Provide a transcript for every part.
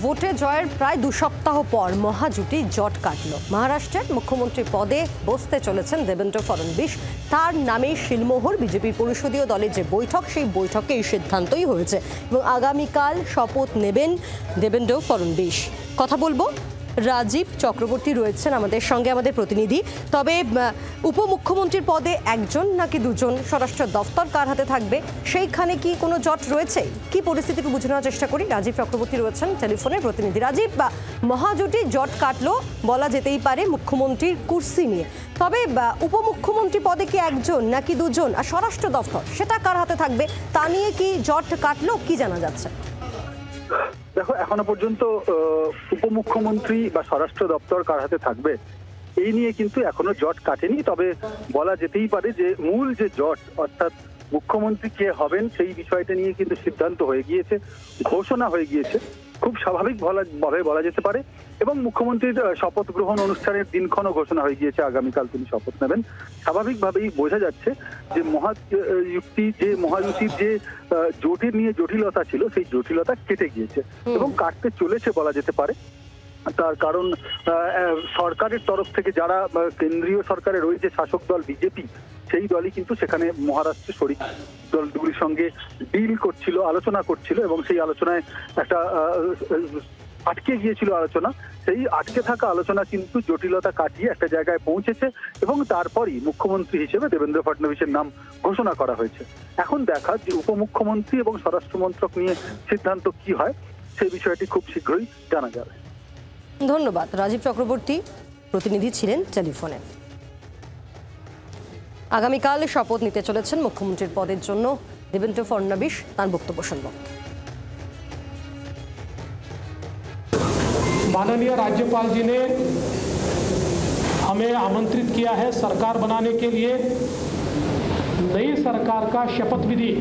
ভোটে জয়ের প্রায় 2 সপ্তাহ পর মহাজুটি জট কাটল। মহারাষ্ট্রের মুখ্যমন্ত্রী পদে বসতে চলেছেন দেবেন্দ্র ফডনবিস। তার নামে শিলমোহর বিজেপির পরিষদীয় দলের যে বৈঠক, সেই বৈঠকে এই সিদ্ধান্তই হয়েছে এবং আগামীকাল শপথ নেবেন দেবেন্দ্র ফডনবিস। কথা বলবো, রাজীব চক্রবর্তী রয়েছেন আমাদের সঙ্গে, আমাদের প্রতিনিধি। তবে উপমুখ্যমন্ত্রীর পদে একজন নাকি দুজন, স্বরাষ্ট্র দফতর কার হাতে থাকবে, সেইখানে কি কোনো জট রয়েছে? কি পরিস্থিতিকে বুঝে নেওয়ার চেষ্টা করি। রাজীব চক্রবর্তী রয়েছেন টেলিফোনের প্রতিনিধি। রাজীব, মহাজোটে জট কাটলো বলা যেতেই পারে মুখ্যমন্ত্রীর কুর্সি নিয়ে, তবে উপমুখ্যমন্ত্রী পদে কি একজন নাকি দুজন, আর স্বরাষ্ট্র দফতর সেটা কার হাতে থাকবে, তা নিয়ে কি জট কাটলো, কি জানা যাচ্ছে? দেখো, এখনো পর্যন্ত উপমুখ্যমন্ত্রী বা স্বরাষ্ট্র দপ্তর কার হাতে থাকবে এই নিয়ে কিন্তু এখনো জট কাটেনি। তবে বলা যেতেই পারে যে মূল যে জট, অর্থাৎ মুখ্যমন্ত্রী কে হবেন সেই বিষয়টা নিয়ে কিন্তু সিদ্ধান্ত হয়ে গিয়েছে, ঘোষণা হয়ে গিয়েছে খুব স্বাভাবিকভাবে বলা যেতে পারে। এবং মুখ্যমন্ত্রীর শপথ গ্রহণ অনুষ্ঠানের দিনক্ষণও ঘোষণা হয়ে গিয়েছে, আগামীকাল তিনি শপথ নেবেন। স্বাভাবিকভাবেই বোঝা যাচ্ছে যে মহাজুতির যে জোটের নিয়ে জটিলতা ছিল, সেই জটিলতা কেটে গিয়েছে এবং কাটতে চলেছে বলা যেতে পারে। তার কারণ সরকারের তরফ থেকে যারা কেন্দ্রীয় সরকারে রয়েছে, শাসক দল বিজেপি, সেই দলই কিন্তু সেখানে মহারাষ্ট্রের শরিক দলগুলির সঙ্গে ডিল করছিল, আলোচনা করছিল এবং সেই আলোচনায় একটা আটকে গিয়েছিল আলোচনা। সেই আটকে থাকা আলোচনা কিন্তু জটিলতা কাটিয়ে একটা জায়গায় পৌঁছেছে এবং তারপরই মুখ্যমন্ত্রী হিসেবে দেবেন্দ্র ফডনবিসের নাম ঘোষণা করা হয়েছে। এখন দেখা যে উপমুখ্যমন্ত্রী এবং স্বরাষ্ট্র মন্ত্রক নিয়ে সিদ্ধান্ত কি হয়, সেই বিষয়টি খুব শীঘ্রই জানা যাবে। ধন্যবাদ। রাজীব চক্রবর্তী প্রতিনিধি ছিলেন টেলিফোনে। আগামীকাল শপথ নিতে চলেছেন মুখ্যমন্ত্রীর পদের জন্য দেবেন্দ্র ফডনবিস, তার বক্তব্য শুনব। माननीय राज्यपाल जी ने हमें आमंत्रित किया है सरकार बनाने के लिए। नई सरकार का शपथ विधि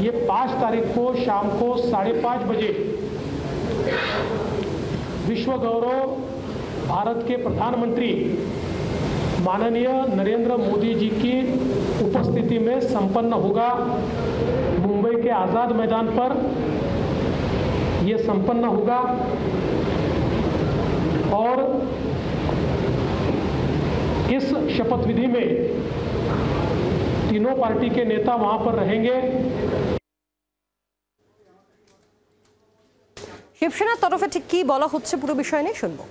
ये 5 तारीख को शाम को 5:30 बजे विश्व गौरव भारत के प्रधानमंत्री माननीय नरेंद्र मोदी जी की उपस्थिति में संपन्न होगा। मुंबई के आज़ाद मैदान पर ये संपन्न होगा और इस शपथ विधि में तीनों पार्टी के नेता वहां पर रहेंगे। शिवसेना तरफे ठीक की बोला হচ্ছে পুরো বিষয় নিয়ে শুনবো।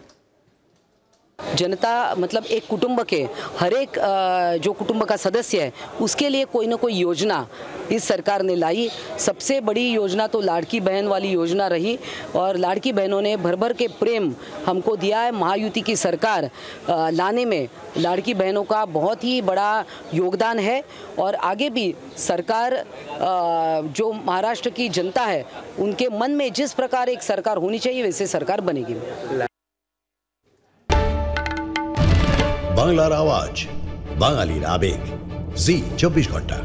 जनता मतलब एक कुटुंब के हर एक जो कुटुंब का सदस्य है उसके लिए कोई ना कोई योजना इस सरकार ने लाई। सबसे बड़ी योजना तो लाड़की बहन वाली योजना रही और लाड़की बहनों ने भर भर के प्रेम हमको दिया है। महायुति की सरकार लाने में लाड़की बहनों का बहुत ही बड़ा योगदान है और आगे भी सरकार जो महाराष्ट्र की जनता है उनके मन में जिस प्रकार एक सरकार होनी चाहिए वैसे सरकार बनेगी। বাংলার আওয়াজ, বাঙালির আবেগ, জি 24 ঘন্টা।